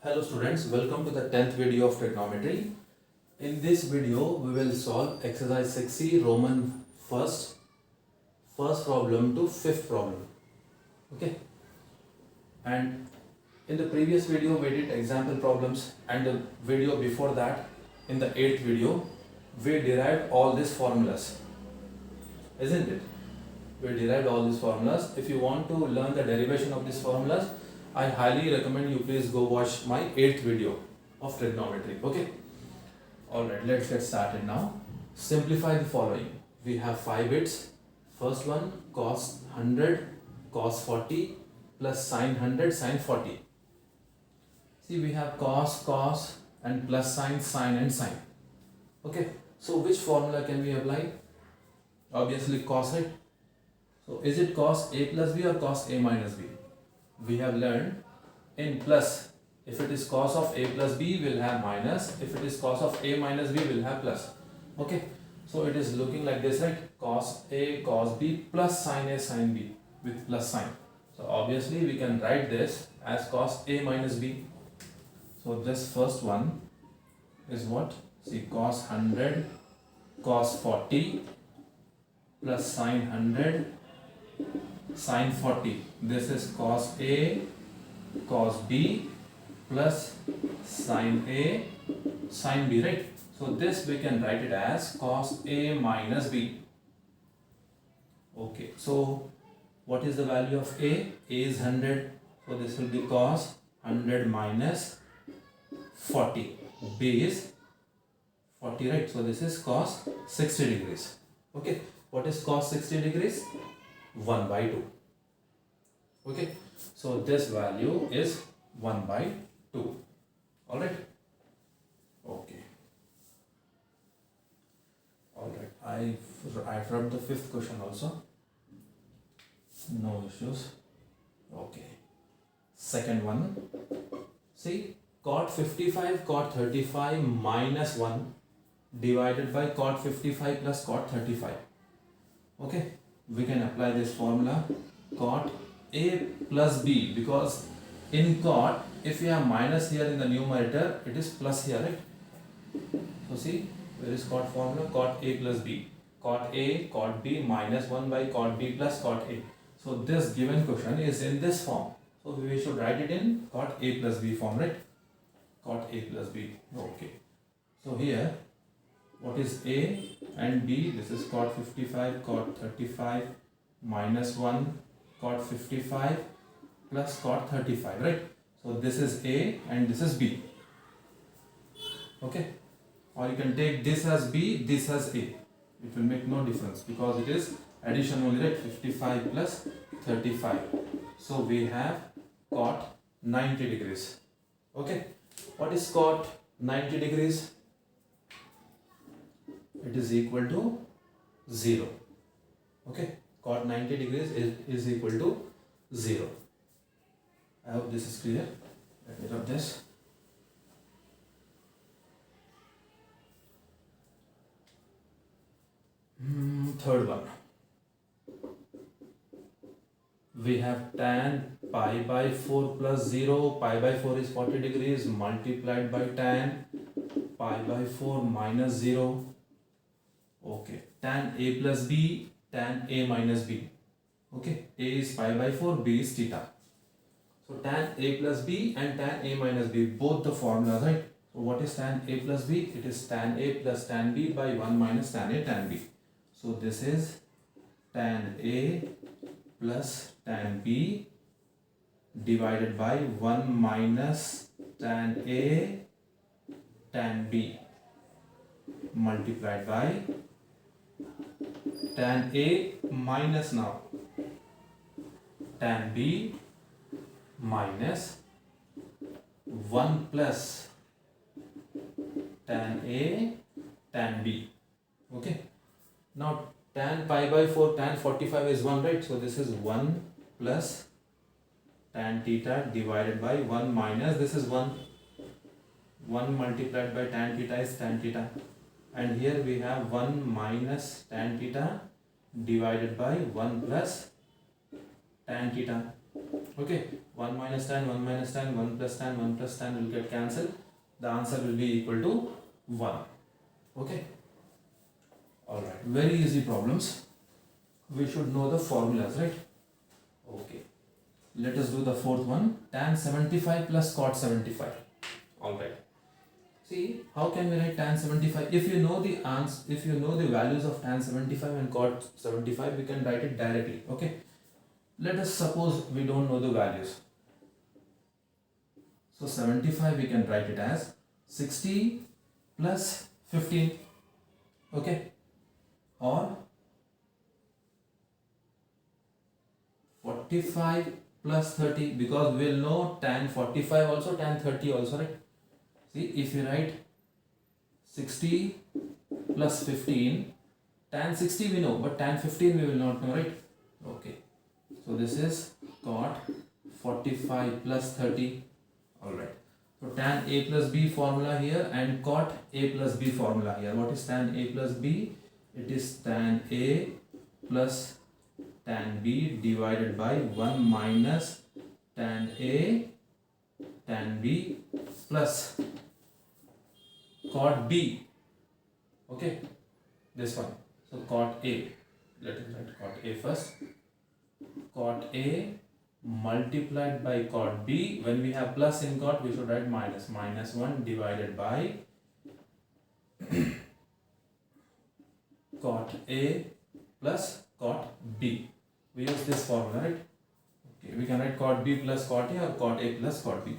Hello students, welcome to the 10th video of trigonometry. In this video, we will solve exercise 6C Roman first problem to fifth problem. Okay. And in the previous video, we did example problems, and the video before that, in the 8th video, we derived all these formulas. Isn't it? We derived all these formulas. If you want to learn the derivation of these formulas, I highly recommend you please go watch my 8th video of trigonometry. Okay. Alright, let's get started now. Simplify the following. We have 5 bits. First one, cos 100, cos 40 plus sin 100, sin 40. See, we have cos and plus sin and sin. Okay. So which formula can we apply? Obviously cos, right? So is it cos A plus B or cos A minus B? We have learned in plus, if it is cos of A plus B, we'll have minus. If it is cos of A minus B, we'll have plus. Okay. So it is looking like this, right? Cos A cos B plus sin A sin B with plus sign. So obviously we can write this as cos A minus B. So this first one is what? See, cos 100 cos 40 plus sin 100 sin 40. This is cos A cos B plus sin A sin B, right? So this we can write it as cos A minus B. Okay, so what is the value of A? A is 100. So this will be cos 100 minus 40. B is 40, right? So this is cos 60 degrees. Okay, what is cos 60 degrees? 1 by 2. Okay, so this value is 1 by 2. Alright. Okay. Alright, I've rubbed the fifth question also. No issues. Okay. Second one. See, cot 55 cot 35 minus 1 divided by cot 55 plus cot 35. Okay, we can apply this formula cot A plus B, because in cot, if you have minus here in the numerator, it is plus here, right? So see, where is cot formula? Cot A plus B. Cot A, cot B minus 1 by cot B plus cot A. So this given question is in this form. So we should write it in cot A plus B form, right? Cot A plus B. Okay. So here, what is A and B? This is cot 55, cot 35 minus 1 cot 55 plus cot 35, right? So this is A and this is B. Okay. Or you can take this as B, this as A. It will make no difference because it is addition only, right? 55 plus 35. So we have cot 90 degrees. Okay. What is cot 90 degrees? It is equal to 0. Okay. Cot 90 degrees is equal to 0. I hope this is clear. Let me rub this. Third one. We have tan pi by 4 plus 0. Pi by 4 is 40 degrees multiplied by tan pi by 4 minus 0. Okay. Tan A plus B, tan A minus B. Okay. A is pi by 4, B is theta. So tan A plus B and tan A minus B, both the formulas, right? So what is tan A plus B? It is tan A plus tan B by 1 minus tan A tan B. So this is tan A plus tan B divided by 1 minus tan A tan B multiplied by tan A minus now tan B minus 1 plus tan A tan B. Okay. Now tan pi by 4 tan 45 is 1, right? So this is 1 plus tan theta divided by 1 minus, this is 1. 1 multiplied by tan theta is tan theta. And here we have 1 minus tan theta divided by 1 plus tan theta. Okay. 1 minus tan, 1 minus tan, 1 plus tan, 1 plus tan will get cancelled. The answer will be equal to 1. Okay. Alright. Very easy problems. We should know the formulas, right? Okay. Let us do the fourth one. Tan 75 plus cot 75. Alright. See, how can we write tan 75? If you know the answer, if you know the values of tan 75 and cot 75, we can write it directly. Okay. Let us suppose we don't know the values. So 75 we can write it as 60 plus 15. Okay. Or 45 plus 30, because we'll know tan 45 also, tan 30 also, right? See, if you write 60 plus 15, tan 60 we know, but tan 15 we will not know, right? Okay. So this is cot 45 plus 30. Alright. So tan A plus B formula here and cot A plus B formula here. What is tan A plus B? It is tan A plus tan B divided by 1 minus tan A tan B plus cot B. Okay, this one. So cot A. Let us write cot A first. Cot A multiplied by cot B. When we have plus in cot, we should write minus. Minus 1 divided by cot A plus cot B. We use this formula, right? Okay, we can write cot B plus cot A or cot A plus cot B.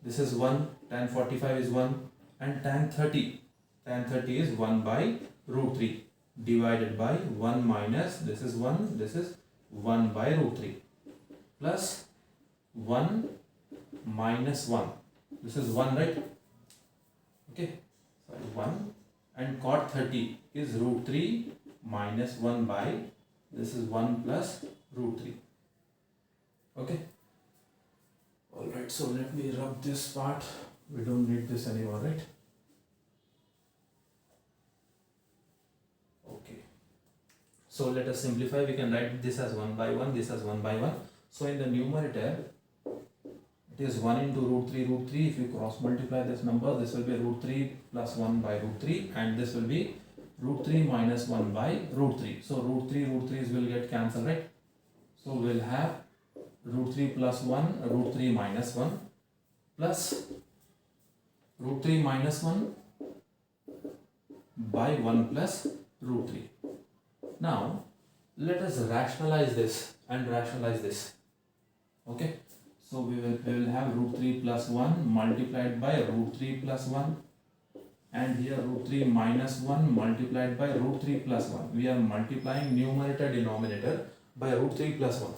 This is 1, tan 45 is 1, and tan 30. Tan 30 is 1 by root 3 divided by 1 minus, this is 1, this is 1 by root 3 plus 1 minus 1. This is 1, right? Okay, sorry, 1, and cot 30 is root 3 minus 1 by, this is 1 plus root 3. Okay. Alright, so let me rub this part. We don't need this anymore, right? Okay. So let us simplify. We can write this as 1 by 1, this as 1 by 1. So in the numerator, it is 1 into root 3. If you cross multiply this number, this will be root 3 plus 1 by root 3, and this will be root 3 minus 1 by root 3. So root 3's will get cancelled, right? So we'll have root 3 plus 1, root 3 minus 1, plus root 3 minus 1 by 1 plus root 3. Now, let us rationalize this and rationalize this. Okay. So we will have root 3 plus 1 multiplied by root 3 plus 1, and here root 3 minus 1 multiplied by root 3 plus 1. We are multiplying numerator denominator by root 3 plus 1,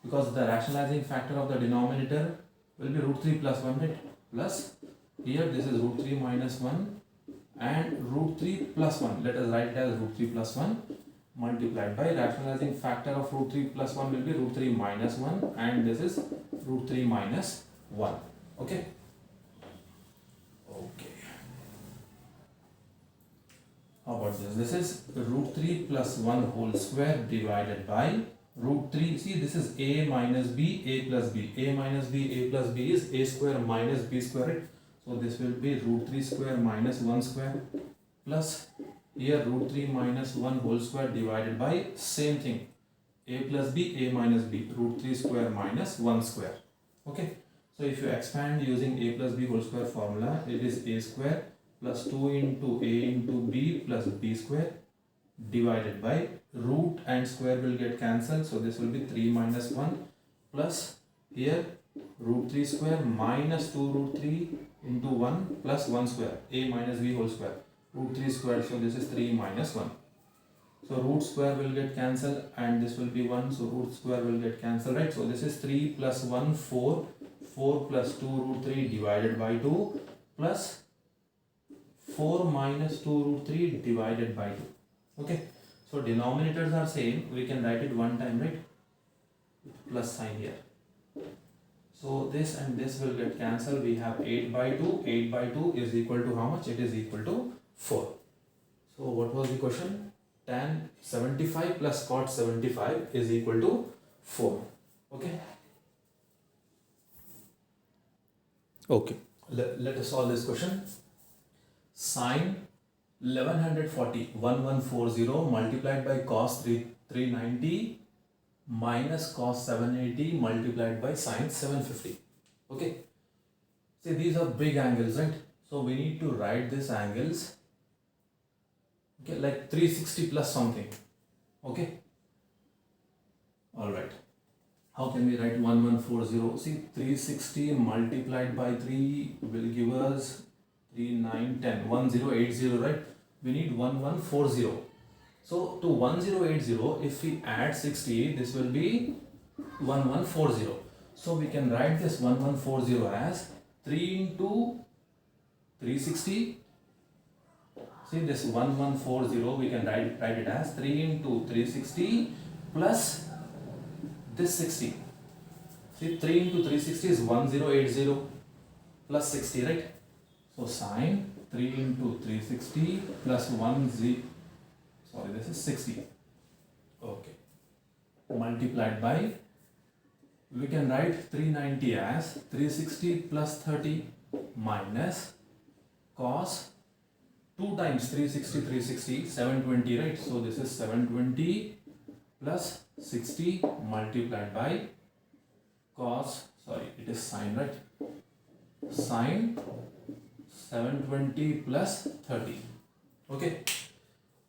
because the rationalizing factor of the denominator will be root 3 plus 1, right? Plus here this is root 3 minus 1 and root 3 plus 1. Let us write it as root 3 plus 1 multiplied by rationalizing factor of root 3 plus 1 will be root 3 minus 1, and this is root 3 minus 1. Okay. Okay. How about this? This is root 3 plus 1 whole square divided by root 3. See, this is a minus b, a plus b. A minus b, a plus b is a square minus b square, right? So this will be root 3 square minus 1 square plus here root 3 minus 1 whole square divided by same thing, a plus b, a minus b, root 3 square minus 1 square. Okay. So if you expand using a plus b whole square formula, it is a square plus 2 into a into b plus b square divided by root and square will get cancelled. So this will be 3 minus 1 plus here root 3 square minus 2 root 3 into 1 plus 1 square, a minus b whole square, root 3 square. So this is 3 minus 1. So root square will get cancelled and this will be 1. So root square will get cancelled, right? So this is 3 plus 1, 4. 4 plus 2 root 3 divided by 2 plus 4 minus 2 root 3 divided by 2. Okay. So denominators are same. We can write it one time, right? Plus sign here. So this and this will get cancelled. We have 8 by 2. 8 by 2 is equal to how much? It is equal to 4. So what was the question? Tan 75 plus cot 75 is equal to 4. Okay. Okay, let us solve this question. Sine 1140 multiplied by cos 390 minus cos 780 multiplied by sine 750. Okay, see, these are big angles, right? So we need to write these angles, okay, like 360 plus something. Okay, all right. How can we write 1140? See, 360 multiplied by 3 will give us 3, 9, 10, 1080, right? We need 1140. So to 1080, if we add 60, this will be 1140. So we can write this 1140 as 3 into 360. See, this 1140, we can write it as 3 into 360 plus this 60. See, 3 into 360 is 1080 plus 60, right? So sine 3 into 360 plus 60. Okay. Multiplied by, we can write 390 as 360 plus 30 minus cos 2 times 360, 720, right? So this is 720 plus 60 multiplied by cos, it is sine, right? Sine 720 plus 30. Okay.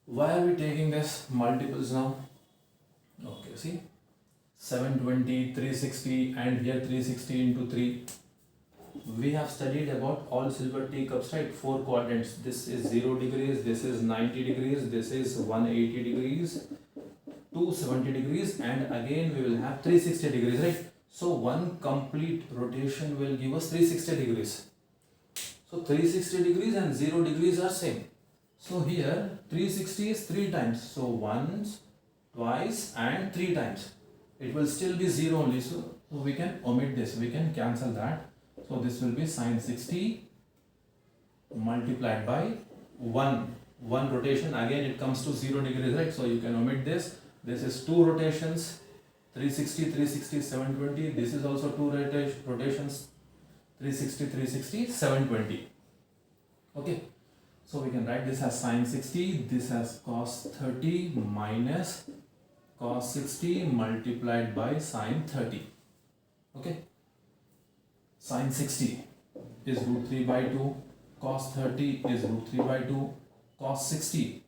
Why are we taking this multiples now? Okay, see, 720, 360 and here 360 into 3. We have studied about all silver teacups, right? 4 quadrants. This is 0 degrees, this is 90 degrees, this is 180 degrees, 270 degrees, and again we will have 360 degrees, right? So one complete rotation will give us 360 degrees. So 360 degrees and 0 degrees are same. So here 360 is 3 times. So once, twice and 3 times. It will still be 0 only. So we can omit this. We can cancel that. So this will be sine 60 multiplied by 1 rotation. Again it comes to 0 degrees, right? So you can omit this. This is 2 rotations. 360, 720. This is also 2 rotations. 360, 720. Okay. So we can write this as sine 60, this as cos 30 minus cos 60 multiplied by sine 30. Okay. Sine 60 is root 3 by 2, cos 30 is root 3 by 2, cos 60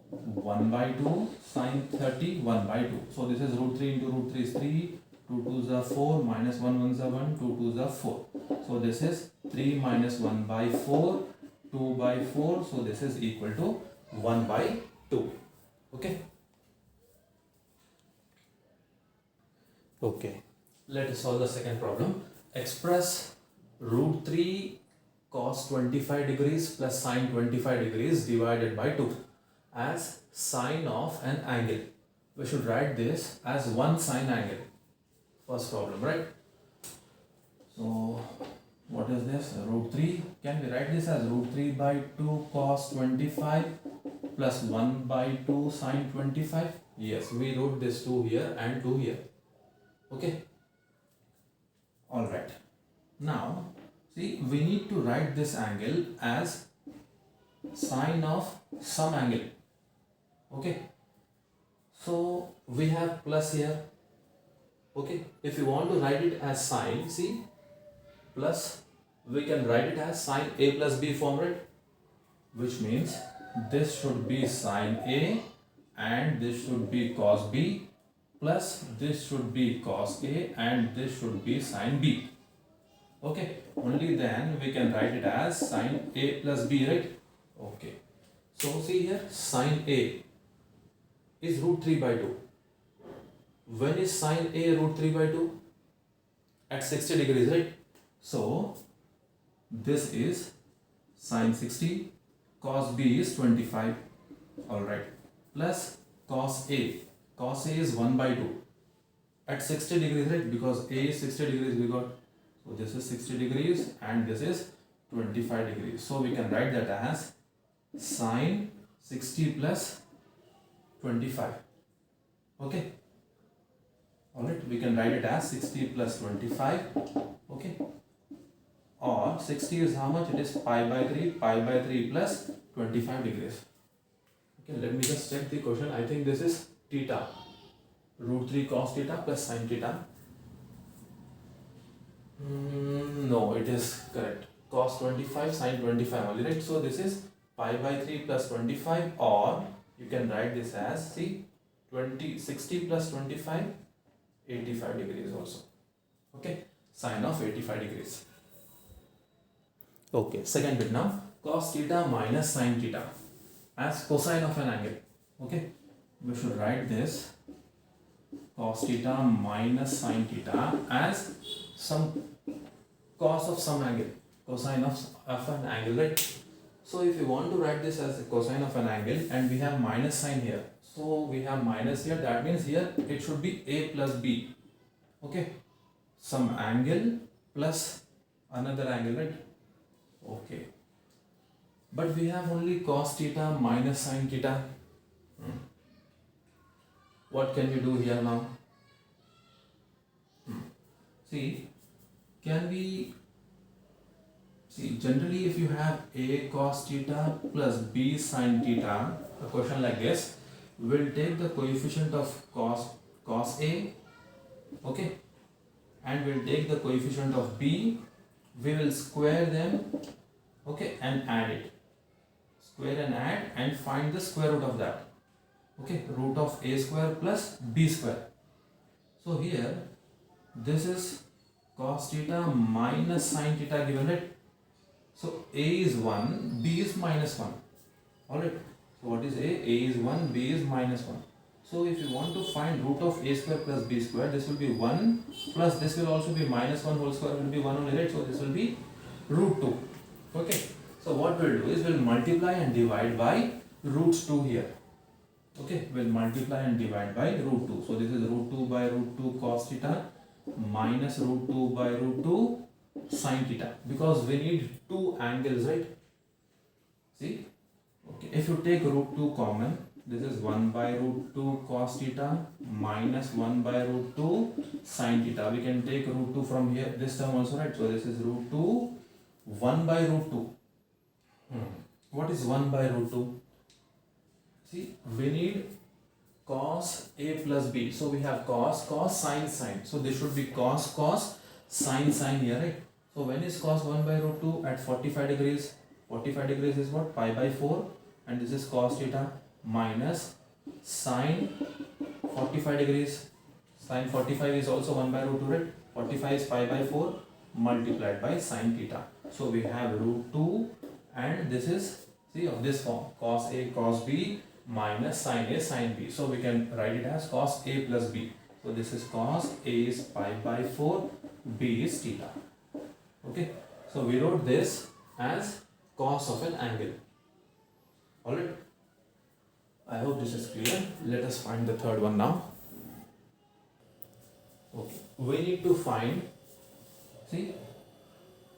1 by 2, sine 30 1 by 2. So this is root 3 into root 3 is 3, 2 2s are 4, minus 1 1s are 1, 2 2s are 4. So this is 3 minus 1 by 4, 2 by 4. So this is equal to 1 by 2. Okay. Okay. Let us solve the second problem. Express root 3 cos 25 degrees plus sine 25 degrees divided by 2 as sine of an angle. We should write this as one sine angle. First problem, right? So what is this? Root 3. Can we write this as root 3 by 2 cos 25 plus 1 by 2 sine 25? Yes, we wrote this 2 here and 2 here. Okay. Alright. Now, see, we need to write this angle as sine of some angle. Okay. So we have plus here. Okay. If you want to write it as sine, see, plus, we can write it as sine A plus B form, right? Which means this should be sine A and this should be cos B, plus this should be cos A and this should be sine B. Okay, only then we can write it as sine A plus B, right? Okay, so see here, sine A is root 3 by 2. When is sine A root 3 by 2? At 60 degrees, right? So this is sine 60, cos B is 25, alright, plus cos A. Cos A is 1 by 2 at 60 degrees, right? Because A is 60 degrees we got. So this is 60 degrees and this is 25 degrees. So we can write that as sine 60 plus 25. Okay. Alright, we can write it as 60 plus 25. Okay. or 60 is how much? It is pi by 3 plus 25 degrees. Okay, let me just check the question. I think this is theta, root 3 cos theta plus sin theta. No, it is correct. Cos 25, sin 25 only, right? So this is pi by 3 plus 25, or you can write this as, see, 60 plus 25, 85 degrees also. Okay, sine of 85 degrees. Okay, second bit now. Cos theta minus sin theta as cosine of an angle. Okay, we should write this cos theta minus sin theta as some cos of some angle, cosine of an angle, right? So if you want to write this as a cosine of an angle and we have minus sign here, so we have minus here, that means here it should be a plus b. Okay, some angle plus another angle, right? Okay, but we have only cos theta minus sin theta. What can we do here now? See, can we see, generally if you have a cos theta plus b sin theta, a question like this, we'll take the coefficient of cos a, okay, and we'll take the coefficient of b, we will square them, okay, and add it, square and add and find the square root of that, okay, root of a square plus b square. So here this is cos theta minus sin theta given, right? So a is 1, b is minus 1. Alright. So what is a? A is 1, b is minus 1. So if you want to find root of a square plus b square, this will be 1 plus this will also be minus 1 whole square will be 1 only, right? So this will be root 2. Okay. So what we'll do is we'll multiply and divide by root 2 here. Okay. We'll multiply and divide by root 2. So this is root 2 by root 2 cos theta minus root 2 by root 2 sin theta, because we need two angles, right? See, okay, if you take root 2 common, this is 1 by root 2 cos theta minus 1 by root 2 sin theta. We can take root 2 from here, this term also, right? So this is root 2, 1 by root 2. What is 1 by root 2? See, we need cos a plus b. So we have cos, sin, sin. So this should be cos, sin here, right? So when is cos 1 by root 2? At 45 degrees. 45 degrees is what? Pi by 4. And this is cos theta minus sin 45 degrees. Sin 45 is also 1 by root 2, right? 45 is pi by 4 multiplied by sin theta. So we have root 2 and this is, see, of this form, cos a cos b minus sin a sin b. So we can write it as cos a plus b. So this is cos a is pi by 4, b is theta. Okay, so we wrote this as cos of an angle. Alright, I hope this is clear. Let us find the third one now. Okay, we need to find, see,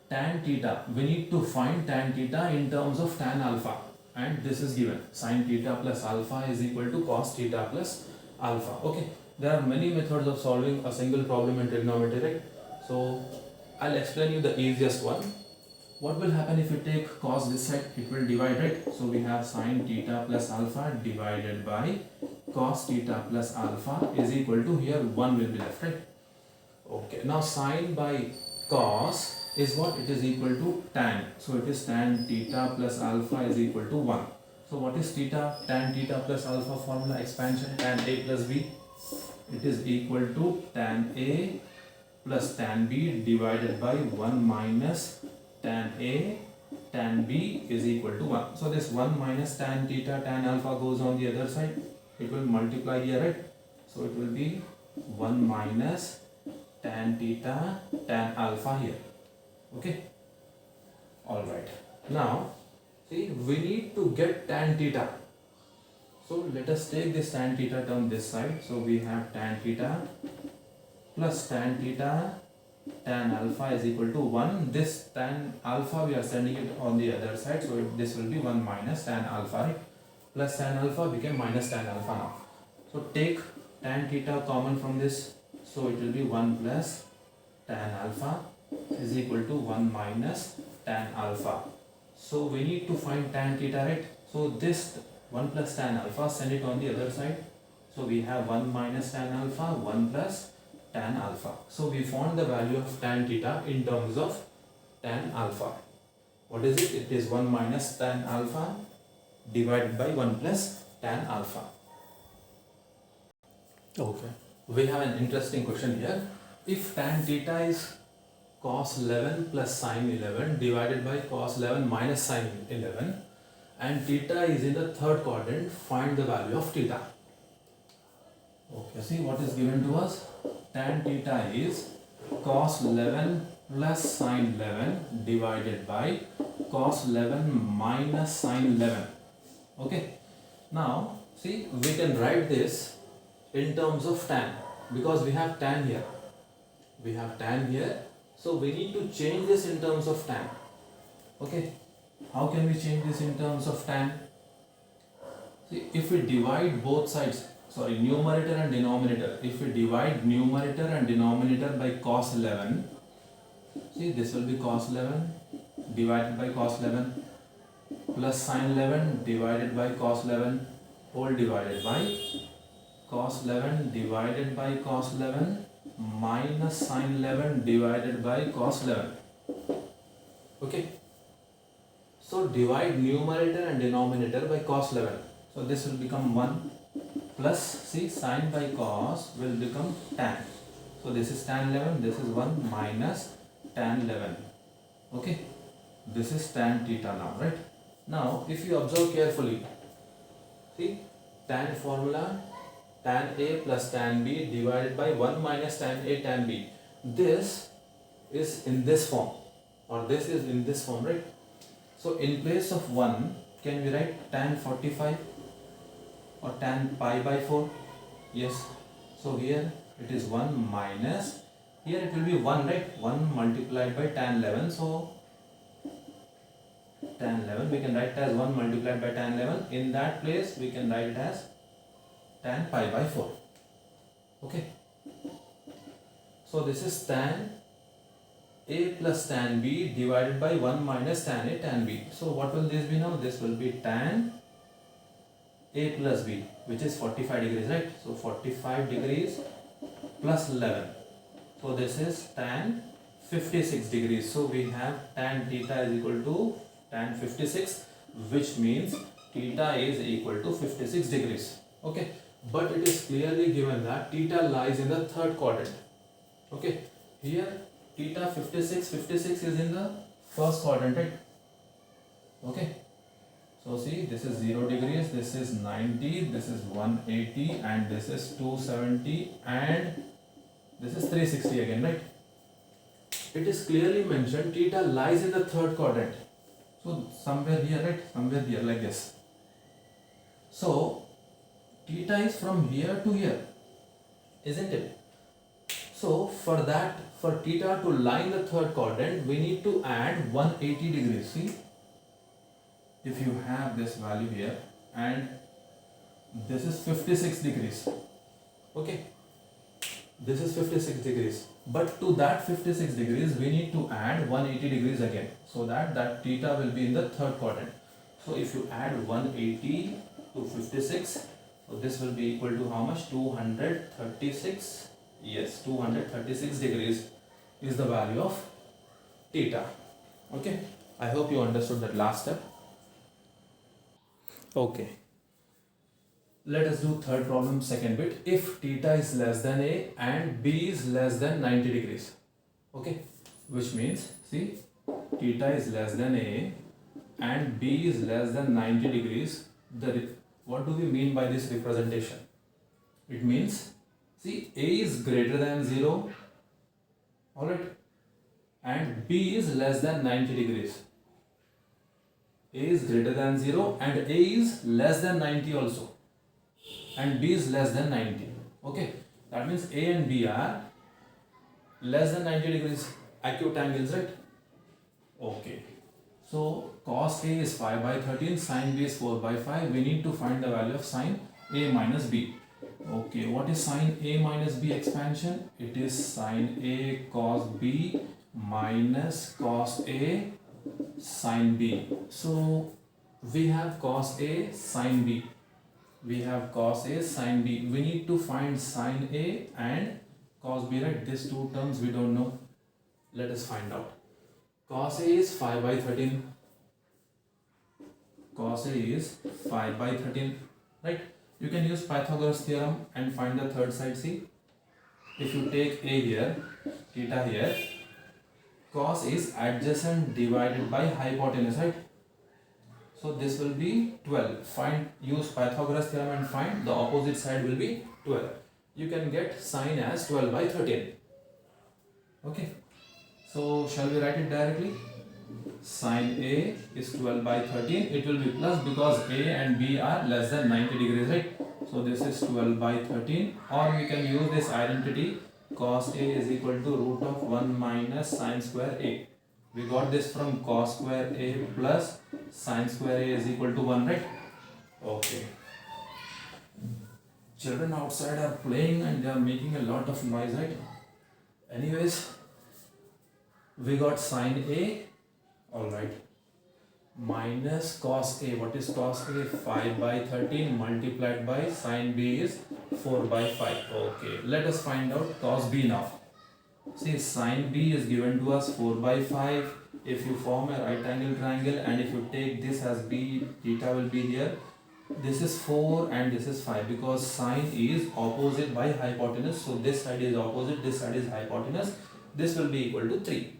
tan theta. We need to find tan theta in terms of tan alpha, and this is given. Sin theta plus alpha is equal to cos theta plus alpha. Okay, there are many methods of solving a single problem in trigonometry, right? So I'll explain you the easiest one. What will happen if you take cos this side? It will divide, right? So we have sin theta plus alpha divided by cos theta plus alpha is equal to, here 1 will be left, right? Okay, now sin by cos is what? It is equal to tan. So it is tan theta plus alpha is equal to 1. So what is theta? Tan theta plus alpha formula expansion, tan a plus b. It is equal to tan a plus tan b divided by 1 minus tan a tan b is equal to 1. So this 1 minus tan theta tan alpha goes on the other side. It will multiply here, right? So it will be 1 minus tan theta tan alpha here. Okay. Alright. Now, see, we need to get tan theta. So let us take this tan theta term this side. So we have tan theta plus tan theta tan alpha is equal to 1. This tan alpha we are sending it on the other side. So this will be 1 minus tan alpha, right? Plus tan alpha became minus tan alpha now. So take tan theta common from this. So it will be 1 plus tan alpha is equal to 1 minus tan alpha. So we need to find tan theta, right? So this 1 plus tan alpha, send it on the other side. So we have 1 minus tan alpha, 1 plus tan alpha. So we found the value of tan theta in terms of tan alpha. What is it? It is 1 minus tan alpha divided by 1 plus tan alpha. Okay. We have an interesting question here. If tan theta is cos 11 plus sin 11 divided by cos 11 minus sin 11 and theta is in the third quadrant, find the value of theta. Okay, see what is given to us? Tan theta is cos 11 plus sin 11 divided by cos 11 minus sin 11. Okay, now see, we can write this in terms of tan because we have tan here. We have tan here. So we need to change this in terms of tan. Okay, how can we change this in terms of tan? See, if we divide both sides, sorry, numerator and denominator, if we divide numerator and denominator by cos 11, see, this will be cos 11 divided by cos 11 plus sin 11 divided by cos 11 whole divided by cos 11 divided by cos 11 minus sin 11 divided by cos 11. Okay, so divide numerator and denominator by cos 11. So this will become 1 plus, see, sin by cos will become tan. So this is tan 11, this is 1 minus tan 11. Okay, this is tan theta now, right? Now if you observe carefully, see, tan formula, tan A plus tan B divided by 1 minus tan A tan B. This is in this form or this is in this form, right? So in place of 1, can we write tan 45 or tan pi by 4? Yes. So here it is 1 minus, here it will be 1, right? 1 multiplied by tan 11. So tan 11 we can write it as 1 multiplied by tan 11. In that place we can write it as tan pi by 4. Okay, so this is tan A plus tan B divided by 1 minus tan A tan B. So what will this be now? This will be tan A plus B, which is 45 degrees, right? So 45 degrees plus 11. So this is tan 56 degrees. So we have tan theta is equal to tan 56, which means theta is equal to 56 degrees. Okay, but it is clearly given that theta lies in the third quadrant. Okay, here theta 56 is in the first quadrant, right? Okay, so see, this is 0 degrees, this is 90, this is 180 and this is 270 and this is 360 again, right? It is clearly mentioned theta lies in the third quadrant. So somewhere here, right? Somewhere here like this. So theta is from here to here, isn't it? So for that, for theta to lie in the third quadrant, we need to add 180 degrees. See, if you have this value here and this is 56 degrees. Okay, this is 56 degrees, but to that 56 degrees we need to add 180 degrees again, so that theta will be in the third quadrant. So if you add 180 to 56, so this will be equal to how much? 236. Yes, 236 degrees is the value of theta. Okay, I hope you understood that last step. Okay, let us do third problem, second bit. If theta is less than A and B is less than 90 degrees. Okay, which means, see, theta is less than A and B is less than 90 degrees. What do we mean by this representation? It means, see, A is greater than 0, alright, and B is less than 90 degrees. A is greater than 0 and A is less than 90 also, and B is less than 90. Okay, that means A and B are less than 90 degrees acute angles, right? Okay, so cos A is 5 by 13, sin B is 4 by 5. We need to find the value of sin A minus B. Okay, what is sin A minus B expansion? It is sin A cos B minus cos A sin B. So we have cos A sin B. We have cos A sin B. We need to find sin A and cos B, right? These two terms we don't know. Let us find out. Cos A is 5 by 13. Cos A is 5 by 13, right? You can use Pythagoras theorem and find the third side. See, if you take A here, theta here, cos is adjacent divided by hypotenuse, right? So this will be 12. Use Pythagoras theorem and find the opposite side will be 12. You can get sin as 12 by 13. Okay. So shall we write it directly? Sin A is 12 by 13. It will be plus because A and B are less than 90 degrees, right? So this is 12 by 13. Or we can use this identity, cos A is equal to root of 1 minus sin square A. We got this from cos square A plus sin square A is equal to 1, right? Okay. Children outside are playing and they are making a lot of noise, right? Anyways, we got sin A, alright, minus cos A. What is cos A? 5 by 13 multiplied by sin B is 4 by 5. Okay, let us find out cos B now. See, sin B is given to us 4 by 5. If you form a right angle triangle and if you take this as B, theta will be here. This is 4 and this is 5 because sine is opposite by hypotenuse. So this side is opposite, this side is hypotenuse. This will be equal to 3.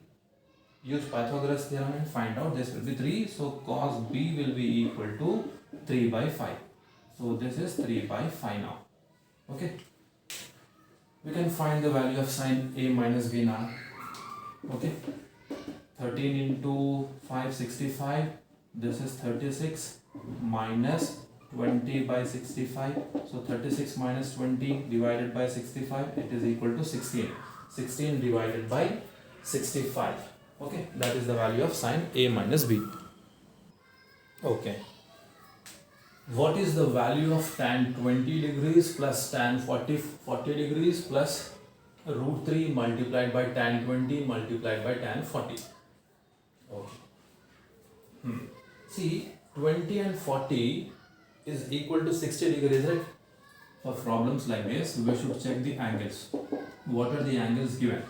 Use Pythagoras theorem and find out this will be 3. So cos B will be equal to 3 by 5. So this is 3 by 5 now. Okay. We can find the value of sin A minus B now. Okay. 13 into 5, 65. This is 36 minus 20 by 65. So 36 minus 20 divided by 65, it is equal to 16. 16 divided by 65. Okay, that is the value of sin A minus B. Okay. What is the value of tan 20 degrees plus tan 40 degrees plus root 3 multiplied by tan 20 multiplied by tan 40? Okay. See, 20 and 40 is equal to 60 degrees, right? For problems like this, we should check the angles. What are the angles given?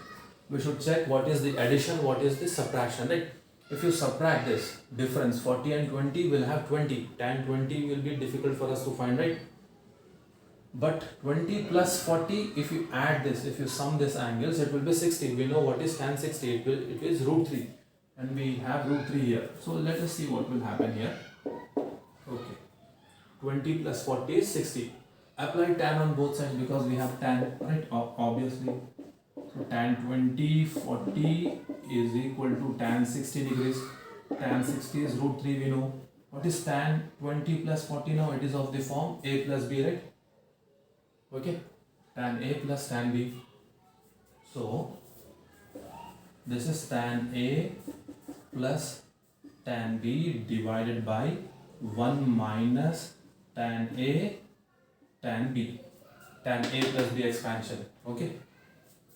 We should check what is the addition, what is the subtraction, right? If you subtract this difference, 40 and 20 will have 20. Tan 20 will be difficult for us to find, right? But 20 plus 40, if you add this, if you sum this angles, it will be 60. We know what is tan 60. It is root 3. And we have root 3 here. So let us see what will happen here. Okay. 20 plus 40 is 60. Apply tan on both sides because we have tan, right? Obviously. So tan 20, 40 is equal to tan 60 degrees. Tan 60 is root 3, we know. What is tan 20 plus 40 now? It is of the form A plus B, right? Okay. Tan A plus tan B. So, this is tan A plus tan B divided by 1 minus tan A tan B. Tan A plus B expansion. Okay.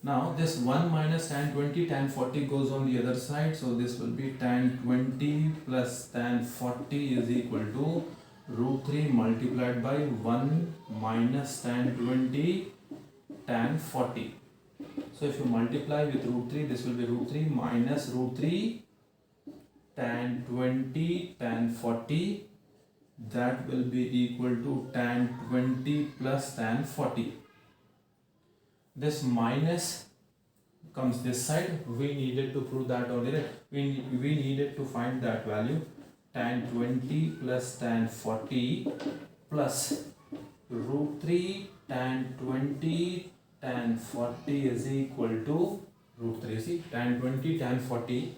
Now this 1 minus tan 20 tan 40 goes on the other side. So this will be tan 20 plus tan 40 is equal to root 3 multiplied by 1 minus tan 20 tan 40. So if you multiply with root 3, this will be root 3 minus root 3 tan 20 tan 40. That will be equal to tan 20 plus tan 40. This minus comes this side. We needed to prove that only, right? We needed to find that value. Tan 20 plus tan 40 plus root 3 tan 20 tan 40 is equal to root 3. See, tan 20 tan 40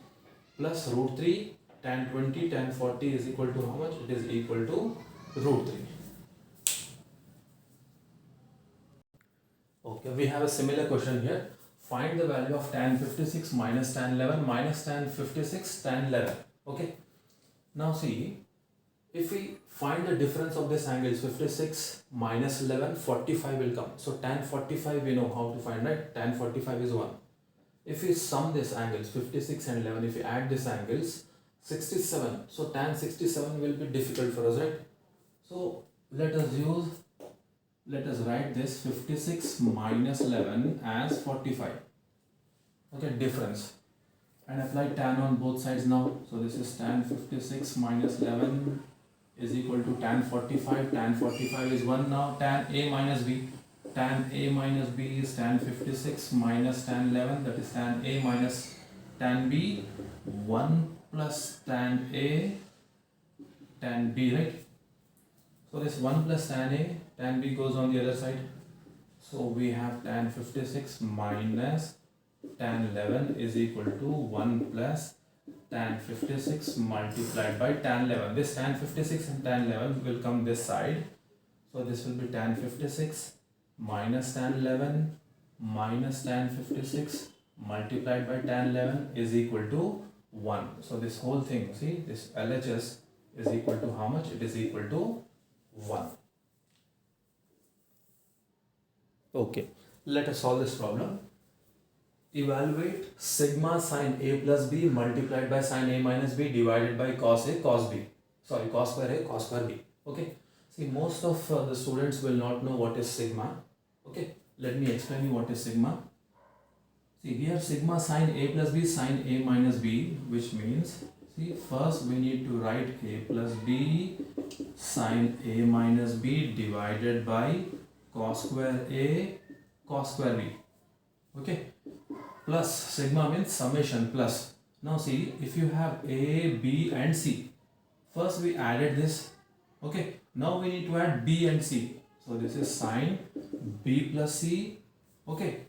plus root 3 tan 20 tan 40 is equal to how much? It is equal to root 3. Okay, we have a similar question here. Find the value of tan 56 minus tan 11 minus tan 56 tan 11. Okay. Now see, if we find the difference of this angle is 56 minus 11, 45 will come. So tan 45 we know how to find, right? Tan 45 is 1. If we sum these angles 56 and 11, if we add these angles 67, so tan 67 will be difficult for us, right? So let us write this 56 minus 11 as 45. Okay, difference, and apply tan on both sides now. So this is tan 56 minus 11 is equal to tan 45. Tan 45 is 1 now. Tan A minus B. Tan A minus B is tan 56 minus tan 11, that is tan A minus tan B. 1 plus tan A tan B, right? So this 1 plus tan A tan B goes on the other side. So we have tan 56 minus tan 11 is equal to 1 plus tan 56 multiplied by tan 11. This tan 56 and tan 11 will come this side. So this will be tan 56 minus tan 11 minus tan 56 multiplied by tan 11 is equal to 1. So this whole thing, see, this LHS is equal to how much? It is equal to 1. Okay, let us solve this problem. Evaluate sigma sine A plus B multiplied by sine A minus B divided by cos A cos B. Sorry, cos square A cos square B. Okay. See, most of the students will not know what is sigma. Okay. Let me explain you what is sigma. See, here sigma sine A plus B sine A minus B, which means, see, first we need to write A plus B sine A minus B divided by cos square A cos square B. Okay. Plus sigma means summation plus. Now see, if you have A, B and C, first we added this. Okay, now we need to add B and C. So this is sine B plus C. Okay,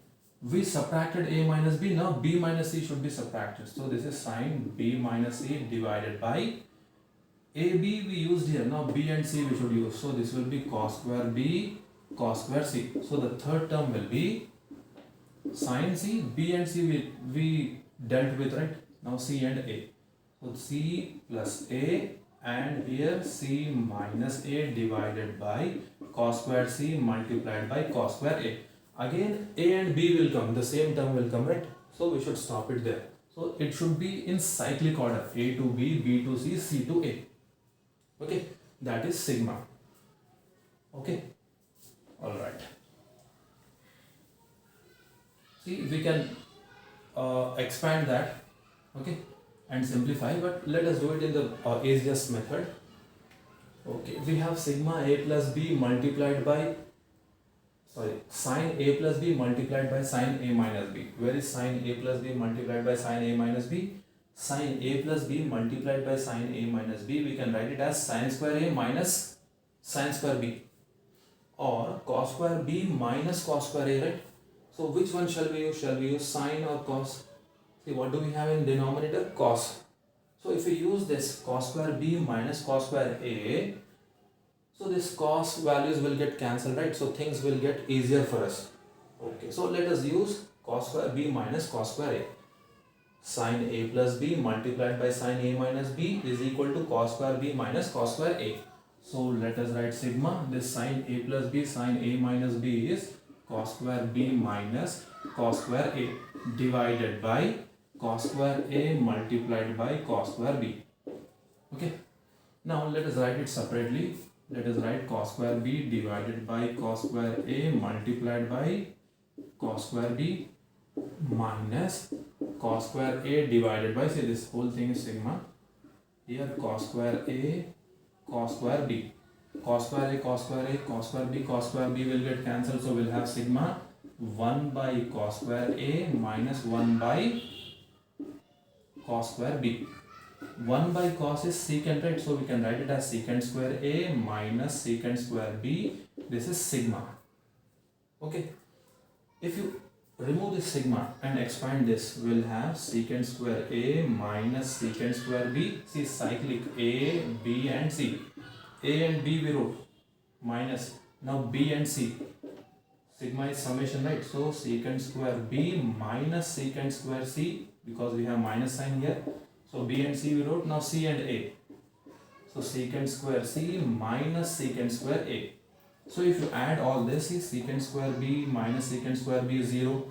we subtracted A minus B, now B minus C should be subtracted. So this is sine B minus C divided by AB we used here, now B and C we should use. So this will be cos square B cos square C. So the third term will be sin C. B and C we dealt with, right? Now C and A. So C plus A, and here C minus A divided by cos square C multiplied by cos square A. Again A and B will come, the same term will come, right? So we should stop it there. So it should be in cyclic order, A to B, B to C, C to A. Okay, that is sigma. Okay, all right. See, we can expand that, okay, and simplify, but let us do it in the easiest method. Okay, we have sigma A plus B multiplied by, sine A plus B multiplied by sine A minus B. Where is sine A plus B multiplied by sine A minus B? Sine A plus B multiplied by sine A minus B, we can write it as sine square A minus sine square B, or cos square B minus cos square A, right? So which one shall we use? Shall we use sine or cos? See, what do we have in denominator? Cos. So if we use this cos square B minus cos square A, so this cos values will get cancelled, right? So things will get easier for us. Okay, so let us use cos square B minus cos square A. Sine A plus B multiplied by sine A minus B is equal to cos square B minus cos square A. So let us write sigma. This sine A plus B sine A minus B is cos square B minus cos square A divided by cos square A multiplied by cos square B. Okay. Now let us write it separately. Let us write cos square B divided by cos square A multiplied by cos square B minus cos square A divided by, say, this whole thing is sigma. Here cos square A cos square B. Cos square A cos square A cos square B will get cancelled, so we'll have sigma 1 by cos square A minus 1 by cos square B. 1 by cos is secant, right? So we can write it as secant square A minus secant square B. This is sigma. Okay. If you remove this sigma and expand this, we'll have secant square A minus secant square B. See, cyclic A, B and C. A and B we wrote minus. Now B and C. Sigma is summation, right? So secant square B minus secant square C, because we have minus sign here. So B and C we wrote. Now C and A. So secant square C minus secant square A. So if you add all this, see, secant square B minus secant square B is 0.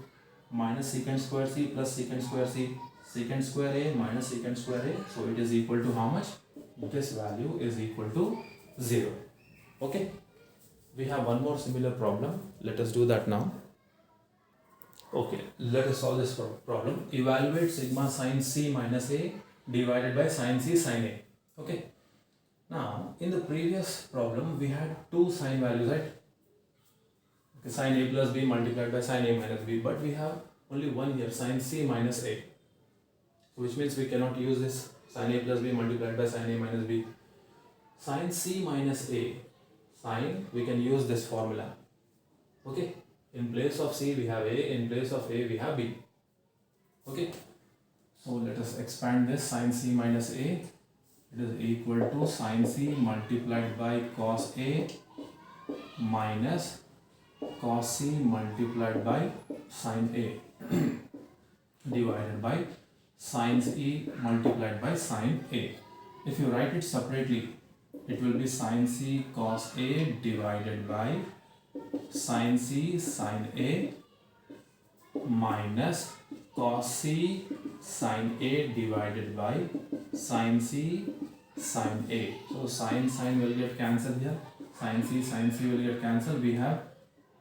minus secant square c plus secant square c, secant square a minus secant square a, so it is equal to how much? This value is equal to 0. Okay, we have one more similar problem. Let us do that now. Okay, let us solve this problem. Evaluate sigma sin c minus a divided by sin c sin a. Okay, now in the previous problem we had two sin values, right? Okay, sin a plus b multiplied by sin a minus b, but we have only one here, sin c minus a, which means we cannot use this sin a plus b multiplied by sin a minus b. Sin c minus a, sin, we can use this formula. Okay, in place of c we have a, in place of a we have b. Okay, so let us expand this. Sin c minus a, it is equal to sin c multiplied by cos a minus cos c multiplied by sin a divided by sin e multiplied by sin a. If you write it separately, it will be sin c cos a divided by sin c sin a minus cos c sin a divided by sin c sin a. So sin will get cancelled here. Sin c will get cancelled. We have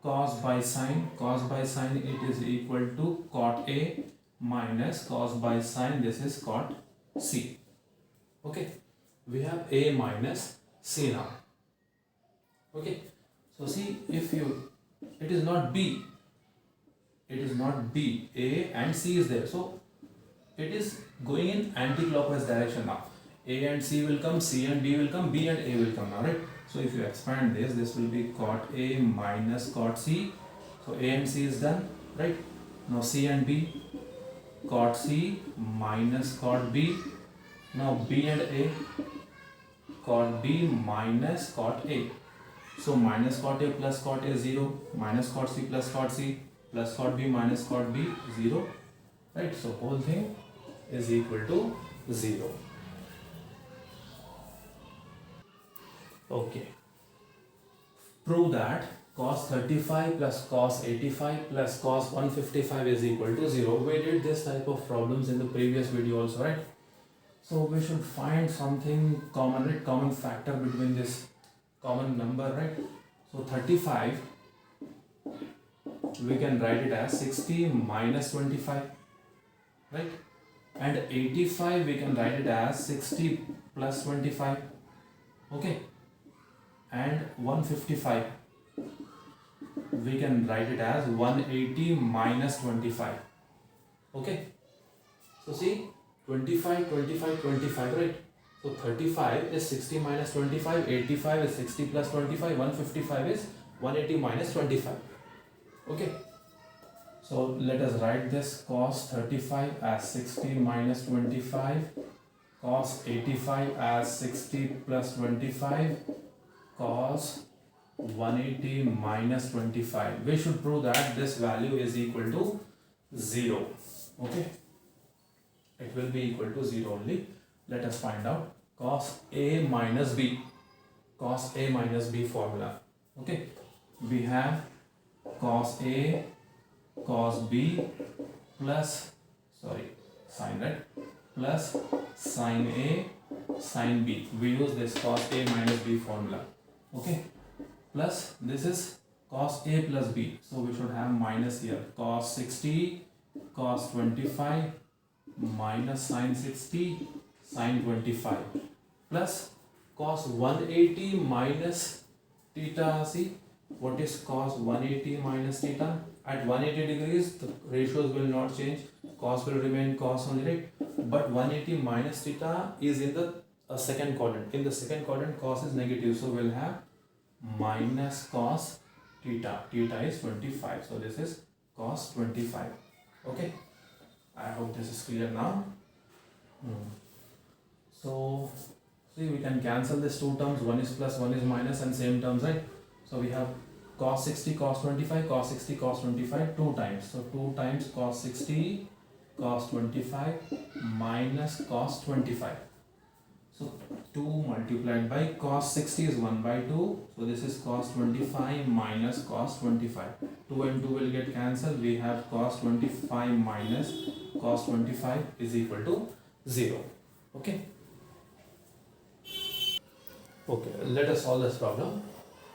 cos by sin, it is equal to cot a minus cos by sin, this is cot c. Okay, we have a minus c now. Okay, so see, if you, it is not b, a and c is there, so it is going in anti-clockwise direction now. A and c will come, c and b will come, b and a will come now, right? So if you expand this, this will be cot a minus cot c. So a and c is done, right? Now c and b, cot c minus cot b. Now b and a, cot b minus cot a. So minus cot a plus cot a 0, minus cot c plus cot c, plus cot b minus cot b 0, right? So whole thing is equal to 0. Okay, prove that cos 35 plus cos 85 plus cos 155 is equal to 0. We did this type of problems in the previous video also, right? So we should find something common, right? Common factor between this common number, right? So 35, we can write it as 60 minus 25, right? And 85, we can write it as 60 plus 25, okay? And 155, we can write it as 180 minus 25, okay? So see, 25, 25, 25, right? So 35 is 60 minus 25, 85 is 60 plus 25, 155 is 180 minus 25, okay? So let us write this cos 35 as 60 minus 25, cos 85 as 60 plus 25, cos 180 minus 25. We should prove that this value is equal to 0. Okay, it will be equal to 0 only. Let us find out cos a minus b, cos a minus b formula. Okay, we have cos a cos b plus, sin, right, plus sin a sin b. We use this cos a minus b formula. Okay, plus this is cos a plus b, so we should have minus here, cos 60 cos 25 minus sin 60 sin 25 plus cos 180 minus theta. See, what is cos 180 minus theta? At 180 degrees the ratios will not change, cos will remain cos only, right? But 180 minus theta is in the second quadrant. In the second quadrant cos is negative, so we'll have minus cos theta. Theta is 25, so this is cos 25. Okay, I hope this is clear now. So see, we can cancel these two terms, one is plus, one is minus, and same terms, right? So we have cos 60 cos 25, cos 60 cos 25 two times. So 2 times cos 60 cos 25 minus cos 25. So 2 multiplied by cos 60 is 1 by 2. So this is cos 25 minus cos 25. 2 and 2 will get cancelled. We have cos 25 minus cos 25 is equal to 0. Okay. Okay, let us solve this problem.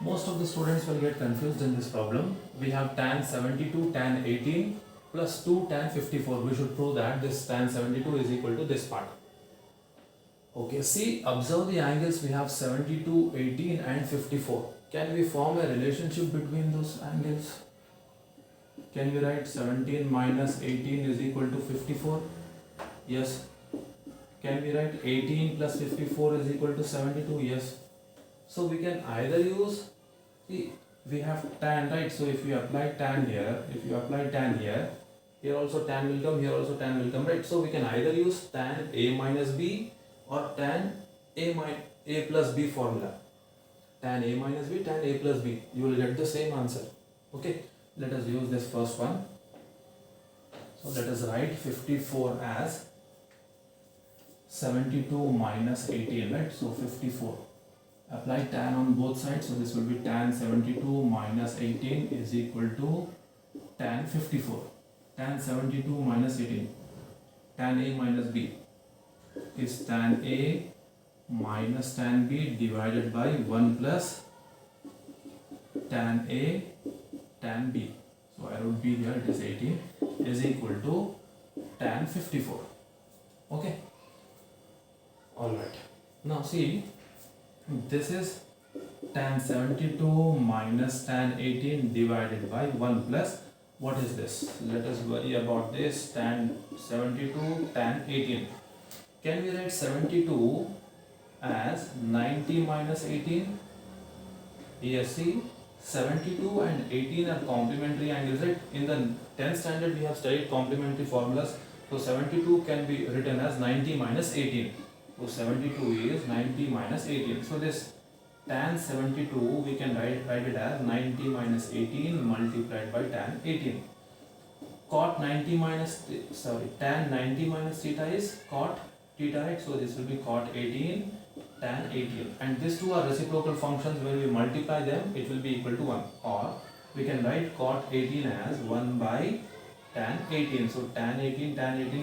Most of the students will get confused in this problem. We have tan 72, tan 18 plus 2 tan 54. We should prove that this tan 72 is equal to this part. Okay, see, observe the angles. We have 72, 18 and 54. Can we form a relationship between those angles? Can we write 17 minus 18 is equal to 54? Yes. Can we write 18 plus 54 is equal to 72? Yes. So we can either use, see, we have tan, right? So if you apply tan here, here also tan will come, here also tan will come, right? So we can either use tan A minus B or tan A plus B formula. Tan A minus B, tan A plus B. You will get the same answer. Okay, let us use this first one. So let us write 54 as 72 minus 18, right? So 54. Apply tan on both sides, so this will be tan 72 minus 18 is equal to tan 54. Tan 72 minus 18, tan A minus B is tan A minus tan B divided by 1 plus tan A tan B. So I wrote B here, it is 18 is equal to tan 54. Okay. Alright. Now see, this is tan 72 minus tan 18 divided by 1 plus, what is this? Let us worry about this, tan 72 tan 18. Can we write 72 as 90 minus 18? Yes, see, 72 and 18 are complementary angles, right? In the 10th standard we have studied complementary formulas. So 72 can be written as 90 minus 18. So 72 is 90 minus 18. So this tan 72 we can write it as 90 minus 18 multiplied by tan 18. Tan 90 minus theta is cot theta, right? So this will be cot 18 tan 18. And these two are reciprocal functions. When we multiply them, it will be equal to 1. Or we can write cot 18 as 1 by tan 18. So tan 18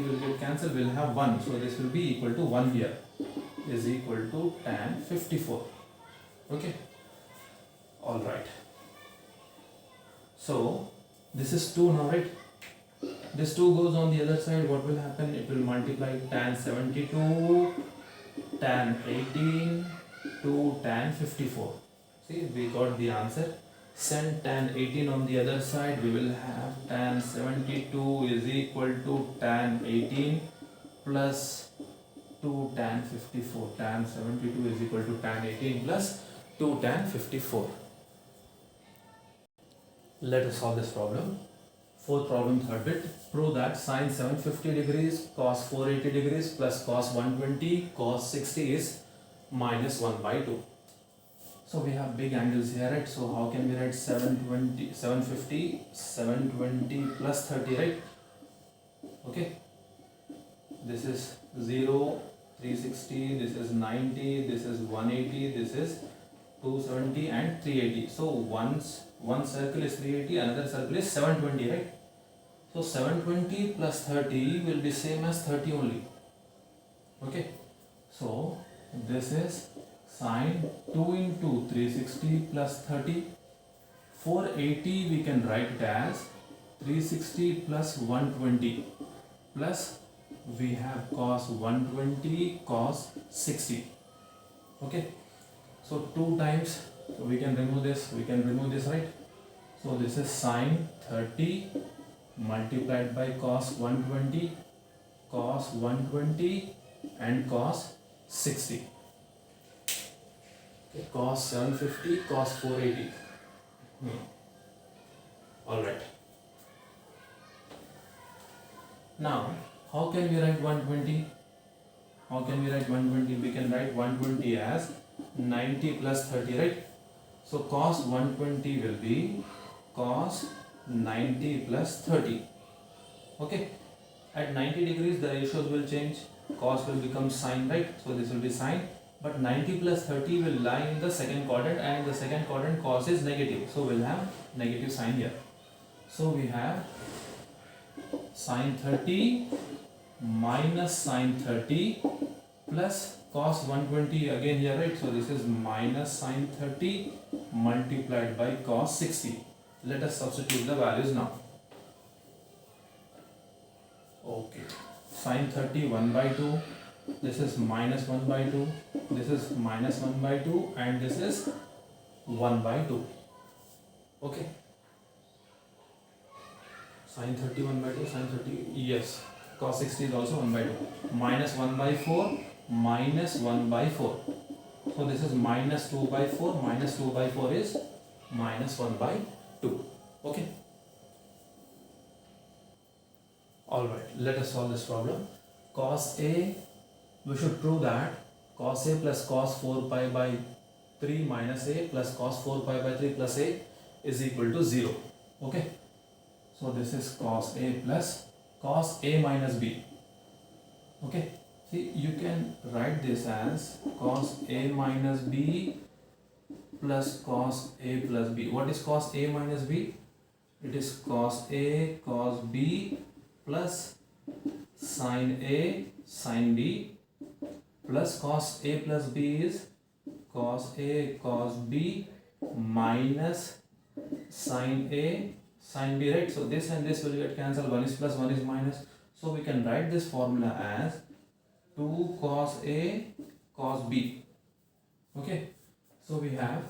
will get cancelled, we'll have 1. So this will be equal to 1 here is equal to tan 54. Okay. Alright. So this is 2 now, right? This 2 goes on the other side. What will happen? It will multiply tan 72, tan 18 to tan 54. See, we got the answer. Send tan 18 on the other side. We will have tan 72 is equal to tan 18 plus 2 tan 54. Tan 72 is equal to tan 18 plus 2 tan 54. Let us solve this problem. Fourth problem, third bit. Prove that sine 750 degrees cos 480 degrees plus cos 120 cos 60 is minus 1 by 2. So we have big angles here, right? So how can we write 720 plus 30, right? Okay. This is 0, 360, this is 90, this is 180, this is 270 and 380. So one circle is 380, another circle is 720, right? So 720 plus 30 will be same as 30 only. Okay. So this is sine 2 into 360 plus 30. 480 we can write it as 360 plus 120 plus we have cos 120 cos 60. Okay. So 2 times, so we can remove this, right? So this is sine 30 multiplied by cos 120 and cos 60. Okay, cos 750 cos 480. Alright. Now how can we write 120? We can write 120 as 90 plus 30, right? So cos 120 will be cos 90 plus 30. Okay. At 90 degrees the ratios will change. Cos will become sine, right? So this will be sine. but 90 plus 30 will lie in the second quadrant, and in the second quadrant cos is negative, so we'll have negative sign here. So we have sin 30 minus sin 30 plus cos 120 again here, right? So this is minus sin 30 multiplied by cos 60. Let us substitute the values now. Okay, sin 30 1 by 2, this is minus 1 by 2, this is minus 1 by 2, and this is 1 by 2. Okay, sin 30 1 by 2, sin 30, yes, cos 60 is also 1 by 2, minus 1 by 4, minus 1 by 4. So this is minus 2 by 4, minus 2 by 4 is minus 1 by 2. Okay. Alright, let us solve this problem. Cos A, we should prove that cos A plus cos 4 pi by 3 minus A plus cos 4 pi by 3 plus A is equal to 0. Okay. So this is cos A plus cos A minus B. Okay. See, you can write this as cos A minus B plus cos A plus B. What is cos A minus B? It is cos A cos B plus sin A sin B plus cos A plus B is cos A cos B minus sin A sin B, right? So this and this will get cancelled. 1 is plus, 1 is minus. So we can write this formula as 2 cos A cos B. Okay. So we have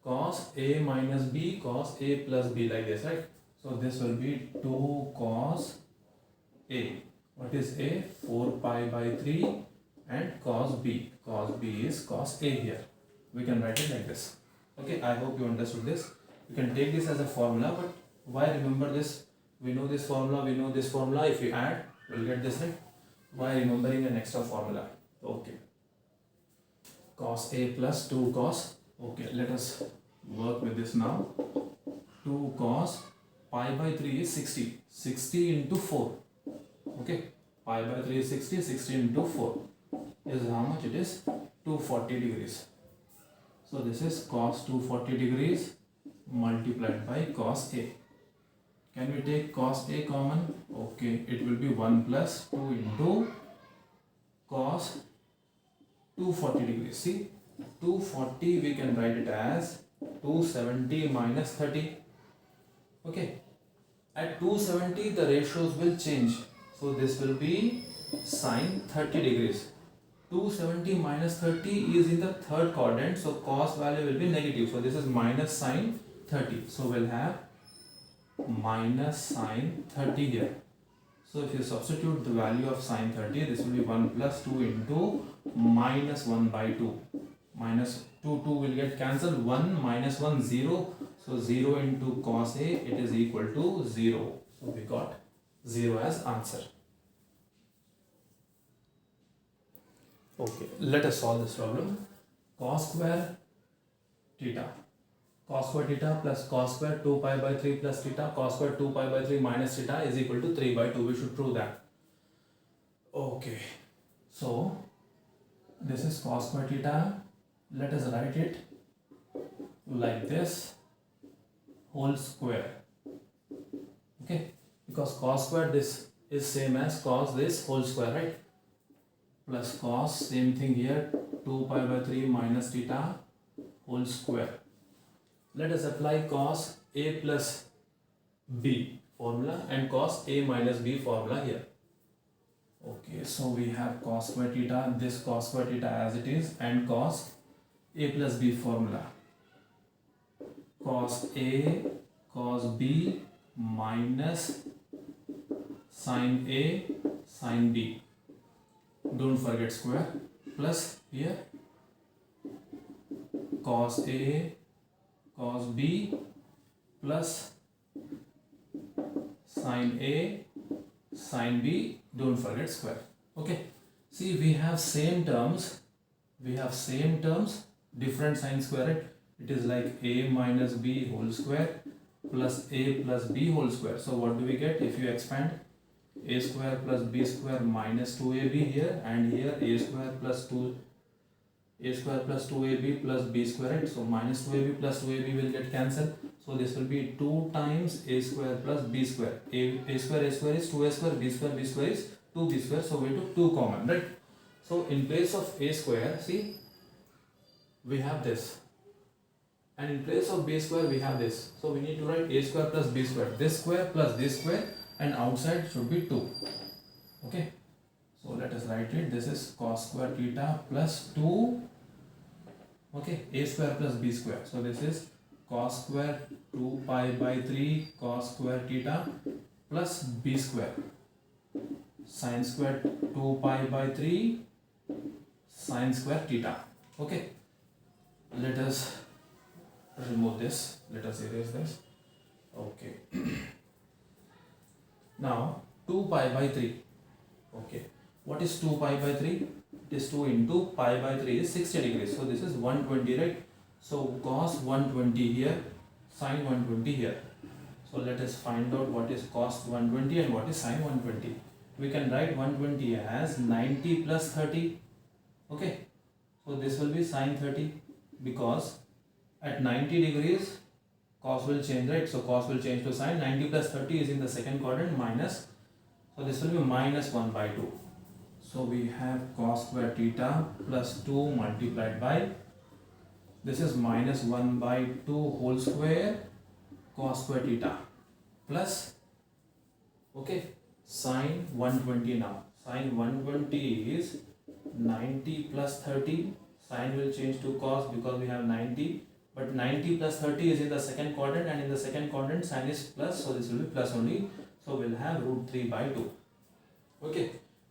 cos A minus B cos A plus B like this, right? So this will be 2 cos A. What is A? 4 pi by 3 and cos B. Cos B is cos A here. We can write it like this. Okay, I hope you understood this. You can take this as a formula, but why remember this? We know this formula, we know this formula. If we add, we'll get this, right? Why remembering an extra formula? Okay. Cos A plus 2 cos. Okay, let us work with this now. 2 cos pi by 3 is 60. 60 into 4. Okay, pi by 3 is 60, 60 into 4 is how much it is? 240 degrees. So this is cos 240 degrees multiplied by cos A. Can we take cos A common? Okay, it will be 1 plus 2 into cos 240 degrees. See, 240 we can write it as 270 minus 30. Okay, at 270 the ratios will change. So this will be sine 30 degrees. 270 minus 30 is in the third quadrant, so cos value will be negative. So this is minus sine 30. So we'll have minus sine 30 here. So if you substitute the value of sine 30, this will be 1 plus 2 into minus 1 by 2. Minus 2 will get cancelled. 1 minus 1 0. So 0 into cos A, it is equal to 0. So we got 0 as answer. Okay, let us solve this problem. Cos square theta. Cos square theta plus cos square 2 pi by 3 plus theta. Cos square 2 pi by 3 minus theta is equal to 3 by 2. We should prove that. Okay, so this is cos square theta. Let us write it like this, whole square. Okay, because cos square this is same as cos this whole square, right? Plus cos, same thing here, 2 pi by 3 minus theta whole square. Let us apply cos A plus B formula and cos A minus B formula here. Okay, so we have cos square theta, this cos square theta as it is, and cos A plus B formula. Cos A cos B minus sin A sin B. Don't forget square, plus here cos A cos B plus sin A sin B, don't forget square. Okay, see, we have same terms, different sign square, right? It is like A minus B whole square plus A plus B whole square. So what do we get if you expand? A square plus B square minus 2AB here, and here A square plus 2 a square plus 2ab plus b square, right? So minus 2ab plus 2ab will get cancelled. So this will be 2 times a square plus b square. A square is 2a square, b square is 2b square. So we took 2 common, right? So in place of a square, see, we have this. And in place of b square, we have this. So we need to write a square plus b square. This square plus this square, and outside should be 2. Okay. So let us write it. This is cos square theta plus 2. Okay, a square plus b square. So this is cos square 2 pi by 3 cos square theta plus b square sin square 2 pi by 3 sin square theta. Okay, let us remove this. Let us erase this. Okay. Now 2 pi by 3. Okay. What is 2 pi by 3? It is 2 into pi by 3 is 60 degrees. So this is 120, right? So cos 120 here, sin 120 here. So let us find out what is cos 120 and what is sin 120. We can write 120 as 90 plus 30. Okay. So this will be sin 30 because at 90 degrees cos will change, right? So cos will change to sin. 90 plus 30 is in the second quadrant minus. So this will be minus 1 by 2. So we have cos square theta plus 2 multiplied by, this is minus 1 by 2 whole square cos square theta plus, okay, sin 120 now. Sin 120 is 90 plus 30. Sin will change to cos because we have 90. But 90 plus 30 is in the second quadrant, and in the second quadrant sin is plus. So this will be plus only. So we'll have root 3 by 2. Okay.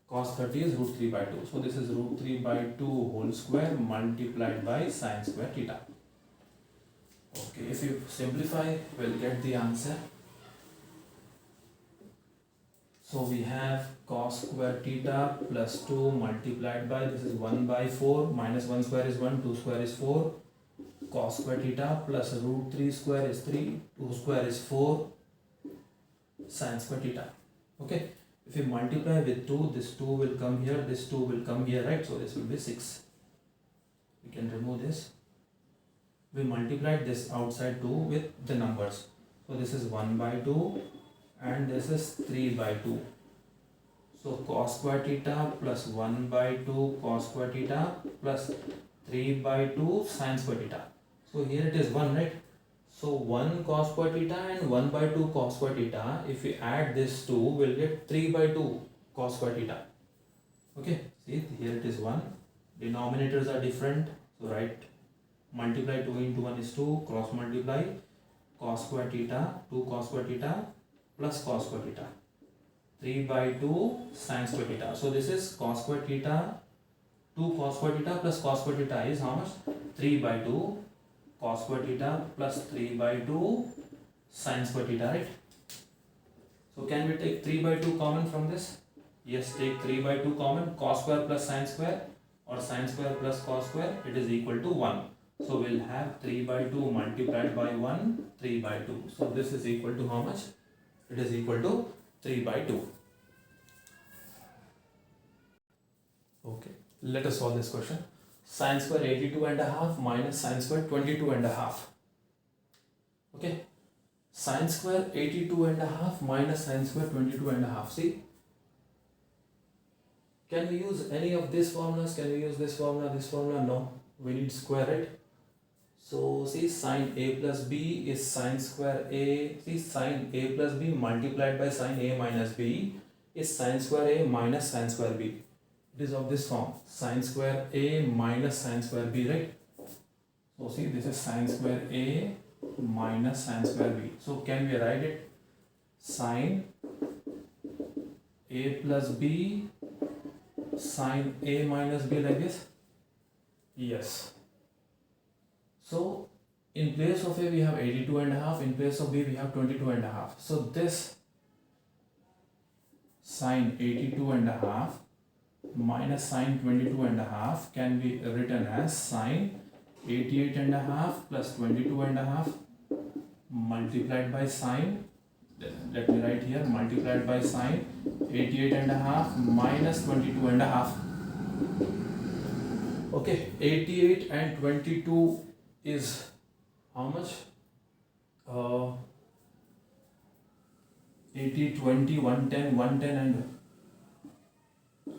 Cos 30 is root 3 by 2. So this is root 3 by 2 whole square multiplied by sin square theta. Okay, if you simplify, we'll get the answer. So we have cos square theta plus 2 multiplied by, this is 1 by 4, minus 1 square is 1, 2 square is 4, cos square theta plus root 3 square is 3, 2 square is 4, sin square theta. Okay. If you multiply with 2, this 2 will come here, this 2 will come here, right? So this will be 6. We can remove this. We multiplied this outside 2 with the numbers. So this is 1 by 2 and this is 3 by 2. So cos square theta plus 1 by 2 cos square theta plus 3 by 2 sin square theta. So here it is 1, right? So 1 cos square theta and 1 by 2 cos square theta, if we add this 2, we'll get 3 by 2 cos square theta. Okay, see, here it is 1. Denominators are different. So write, multiply 2 into 1 is 2, cross multiply cos square theta, 2 cos square theta plus cos square theta. 3 by 2 sin square theta. So this is cos square theta, 2 cos square theta plus cos square theta is how much? 3 by 2 cos square theta plus 3 by 2 sin square theta, right? So can we take 3 by 2 common from this? Yes, take 3 by 2 common. Cos square plus sin square or sin square plus cos square, it is equal to 1. So we'll have 3 by 2 multiplied by 1, 3 by 2. So this is equal to how much? It is equal to 3 by 2. Okay, let us solve this question. Sin square 82 and a half minus sin square 22 and a half. Okay, sin square 82 and a half minus sin square 22 and a half. See, can we use any of these formulas? Can we use this formula, this formula? No, we need square it. So see, sin a plus b is sin square a. See, sin a plus b multiplied by sin a minus b is sin square a minus sin square b. It is of this form, sin square a minus sin square b, right? So see, this is sin square a minus sin square b. So can we write it? Sin a plus b sin a minus b like this? Yes. So in place of a we have 82 and a half, in place of b we have 22 and a half. So this sin 82 and a half minus sin 22 and a half can be written as sin 88 and a half plus 22 and a half multiplied by sin, let me write here, multiplied by sin 88 and a half minus 22 and a half. Okay, 88 and 22 is how much? 80, 20, 110, 110 and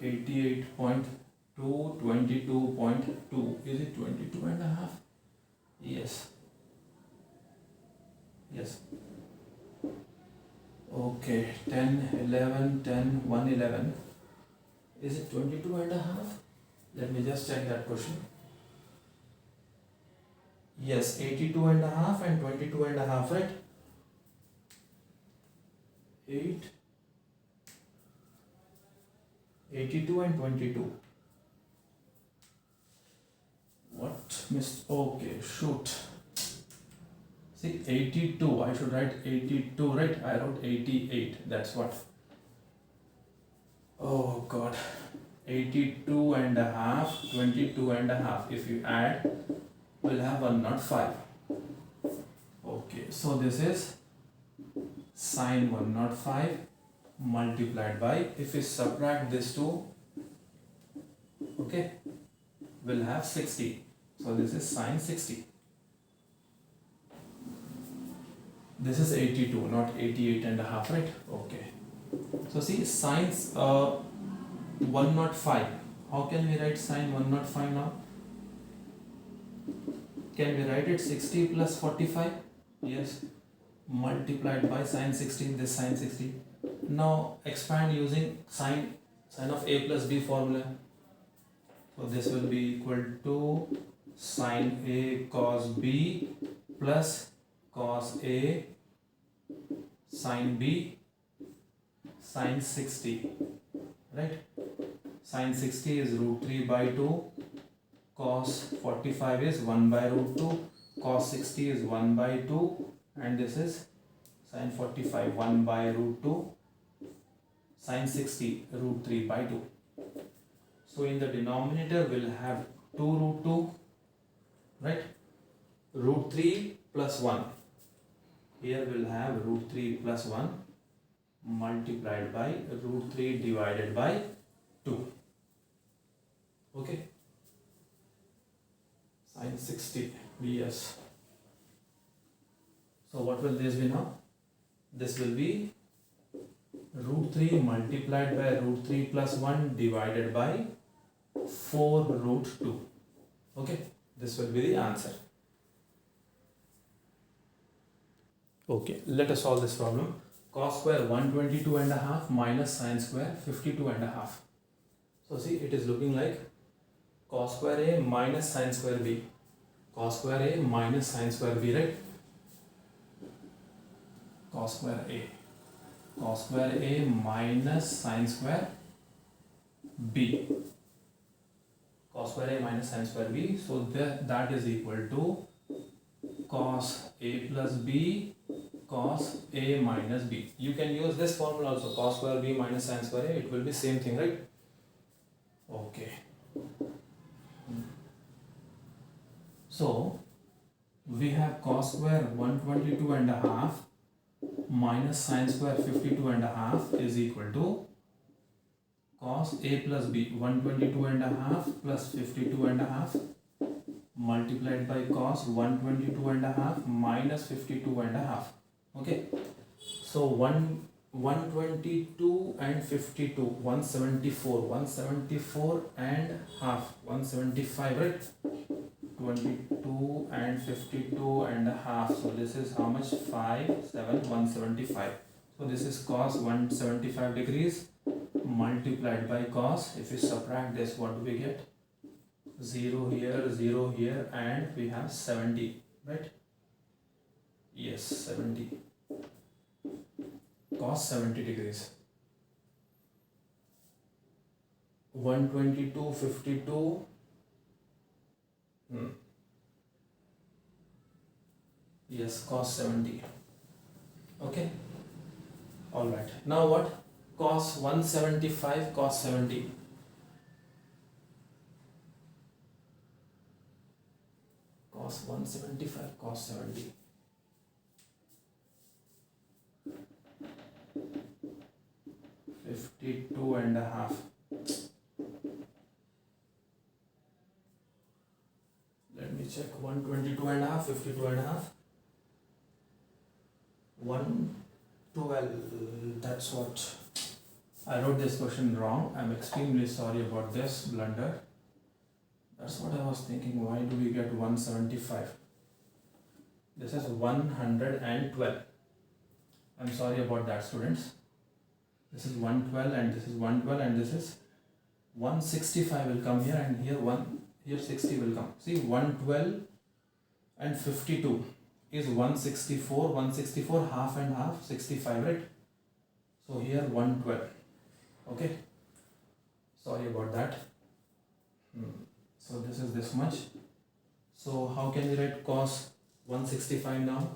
88.2, 22.2. Is it 22 and a half? Yes. Yes. Okay, 10, 11, 10, 111. Is it 22 and a half? Let me just check that question. Yes, 82 and a half and 22 and a half, right? 8, 82 and 22. What missed? Okay, shoot. See, 82. I should write 82, right? I wrote 88. That's what. Oh God. 82 and a half, 22 and a half. If you add, we'll have 105. Okay, so this is sine 105 multiplied by, if we subtract this two, okay, we'll have 60. So this is sine 60. This is 82, not 88 and a half, right? Okay. So see, sine 105. How can we write sine 105 now? Can we write it 60 plus 45? Yes. Multiplied by sine 60, this sine 60. Now expand using sine of a plus b formula. So this will be equal to sine a cos b plus cos a sine b sine 60, right? Sine 60 is root 3 by 2, cos 45 is 1 by root 2, cos 60 is 1 by 2, and this is sine 45 1 by root 2, sine 60 root 3 by 2. So in the denominator we'll have 2 root 2, right? Root 3 plus 1. Here we'll have root 3 plus 1 multiplied by root 3 divided by 2. Okay. Sine 60. Yes. So what will this be now? This will be root 3 multiplied by root 3 plus 1 divided by 4 root 2. Okay. This will be the answer. Okay, let us solve this problem. Cos square 122 and a half minus sine square 52 and a half. So see, it is looking like cos square a minus sine square b. Cos square a minus sine square b, right? Cos square a. Cos square a minus sine square b. Cos square a minus sine square b. So that is equal to cos a plus b cos a minus b. You can use this formula also, cos square b minus sine square a. It will be same thing, right? Okay. So we have cos square 122 and a half minus sine square 52 and a half is equal to cos a plus b 122 and a half plus 52 and a half multiplied by cos 122 and a half minus 52 and a half. Okay, so 122 and 52, 174 and half, 175, right? 22 and 52 and a half. So this is how much? 5, 7, 175. So this is cos 175 degrees multiplied by cos. If we subtract this, what do we get? 0 here, and we have 70, right? Yes, 70. Cos 70 degrees. 122, 52. Yes, cos 70. Okay. Alright. Now what? Cos 175, cos 70. Cos 175, cos 70. $52.5. check. 122 and a half, 52 and a half, 112. That's what I wrote this question wrong. I'm extremely sorry about this blunder. That's what I was thinking. Why do we get 175? This is 112. I'm sorry about that, students. This is 112 and this is 112 and this is 165 will come here, and here 60 will come. See, 112 and 52 is 164. 164 half and half, 65, right? So here 112. Okay. Sorry about that. So this is this much. So how can we write cos 165 now?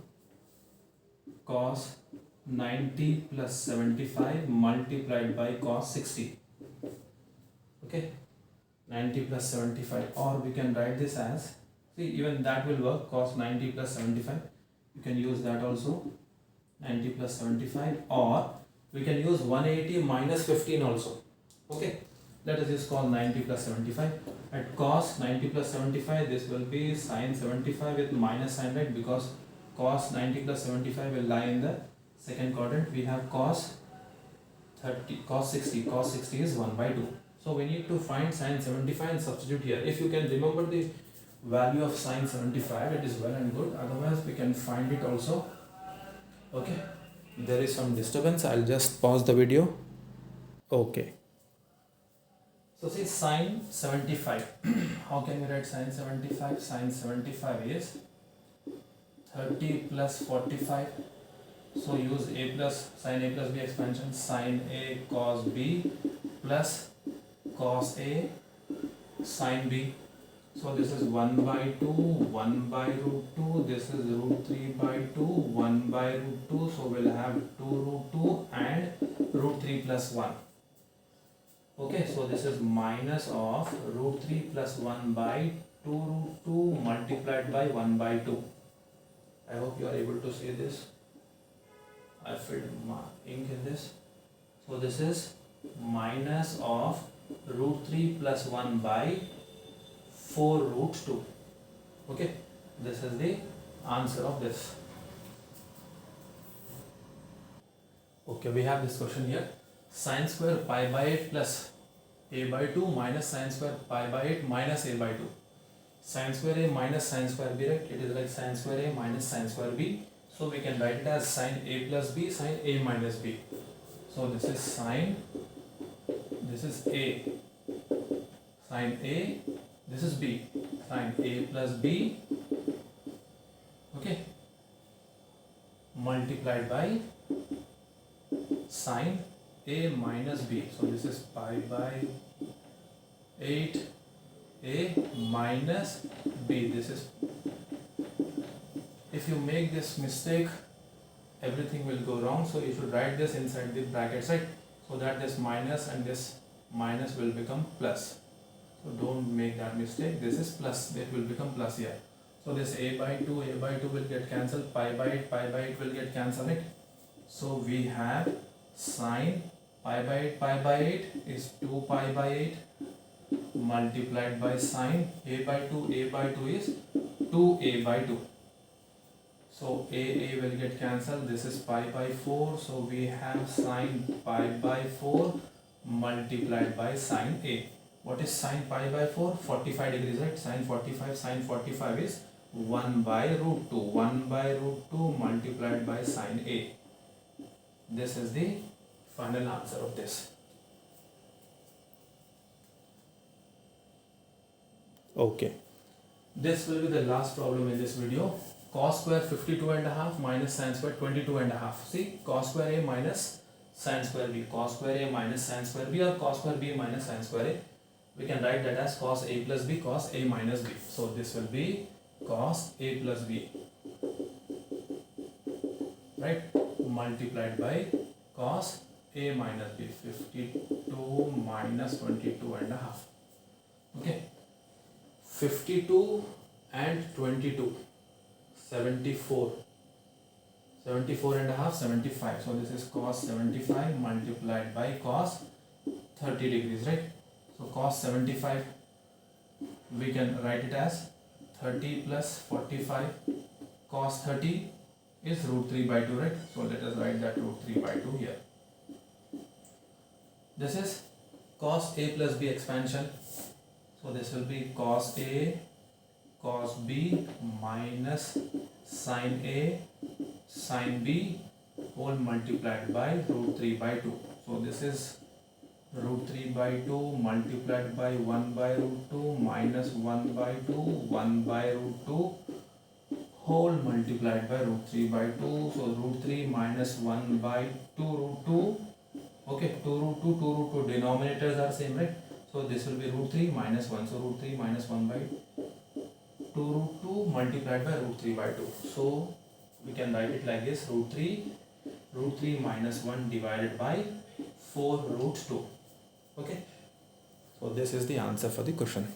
Cos 90 plus 75 multiplied by cos 60. Okay, 90 plus 75, or we can write this as, see, even that will work. Cos 90 plus 75, you can use that also, 90 plus 75, or we can use 180 minus 15 also. Okay, let us use cos 90 plus 75. At cos 90 plus 75, this will be sin 75 with minus sign, right? Because cos 90 plus 75 will lie in the second quadrant. We have cos 60. Cos 60 is 1 by 2. So we need to find sin 75 and substitute here. If you can remember the value of sin 75, it is well and good. Otherwise, we can find it also. Okay. There is some disturbance. I'll just pause the video. Okay. So see, sin 75. How can we write sin 75? Sin 75 is 30 plus 45. So use a plus sin a plus b expansion, sin a cos b plus cos a sin b. So this is 1 by 2, 1 by root 2, this is root 3 by 2, 1 by root 2. So we'll have 2 root 2 and root 3 plus 1. Okay, so this is minus of root 3 plus 1 by 2 root 2 multiplied by 1 by 2. I hope you are able to see this. I filled my ink in this. So this is minus of root 3 plus 1 by 4 root 2. Okay, this is the answer of this. Okay, we have this question here. Sin square pi by 8 plus a by 2 minus sin square pi by 8 minus a by 2. Sin square a minus sin square b, right? It is like sin square a minus sin square b. So we can write it as sin a plus b, sin a minus b. So this is sin, this is a, sin a, this is b, sin a plus b, okay, multiplied by sin a minus b. So this is pi by 8 a minus b. This is, if you make this mistake, everything will go wrong. So you should write this inside the brackets, right? So that this minus and this minus will become plus. So don't make that mistake. This is plus, it will become plus here. So this a by 2 will get cancelled, pi by 8 will get cancelled, right? So we have sin pi by 8 is 2 pi by 8 multiplied by sin a by 2 is 2a by 2. So a will get cancelled. This is pi by 4. So we have sin pi by 4 multiplied by sin a. What is sin pi by 4? 45 degrees, right? Sin 45 is 1 by root 2. 1 by root 2 multiplied by sin a. This is the final answer of this. Okay. This will be the last problem in this video. Cos square 52.5 minus sin square 22.5. See, cos square a minus sin square b. Cos square a minus sin square b, or cos square b minus sin square a. We can write that as cos a plus b, cos a minus b. So this will be cos a plus b, right, multiplied by cos a minus b. 52 minus 22.5. Okay, 52 and 22, 74. 74.5, 75. So this is cos 75 multiplied by cos 30 degrees, right? So cos 75, we can write it as 30 plus 45 cos 30 is root 3 by 2, right? So let us write that root 3 by 2 here. This is cos A plus B expansion. So this will be cos A cos B minus sin A sin B whole multiplied by root 3 by 2. So this is root 3 by 2 multiplied by 1 by root 2 minus 1 by 2 1 by root 2 whole multiplied by root 3 by 2. So root 3 minus 1 by 2 root 2. Okay, 2 root 2, 2 root 2 denominators are same, right? So this will be root 3 minus 1. So root 3 minus 1 by 2 root 2 multiplied by root 3 by 2. So we can write it like this: root 3 minus 1 divided by 4 root 2. Okay, so this is the answer for the question.